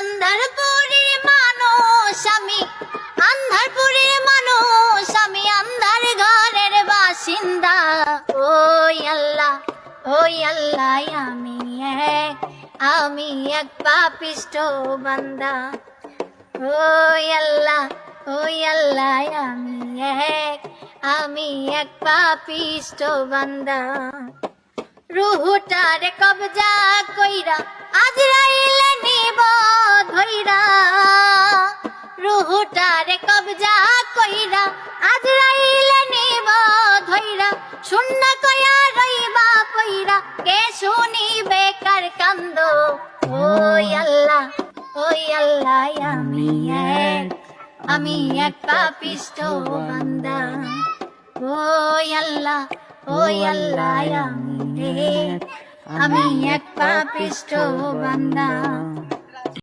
আন্ধারপুরের মানুষ আমি, আন্ধারপুরের মানুষ আমি, আন্ধার ঘরের বাসিন্দা। ওই আল্লাহ, ওই আল্লাহ, আমি এক পাপিষ্ঠ বান্দা। ওই আল্লাহ, ওই আল্লাহ, আমি এক পাপিষ্ঠ বান্দা। রুহুটারে কবজা কইরা আজরাইলে নিব ধইরা, রুহুটারে কবজা কইরা আজরাইলে নিব ধইরা। শূন্য কয়া রইবা পইরা, কে শুনিবে কার কান্দ। ওই আল্লাহ, ওই আল্লাহ, আমি এক পাপিষ্ঠ বান্দা। ওই আল্লাহ, ওই আল্লাহ, আমি এক পাপিষ্ঠ বান্দা।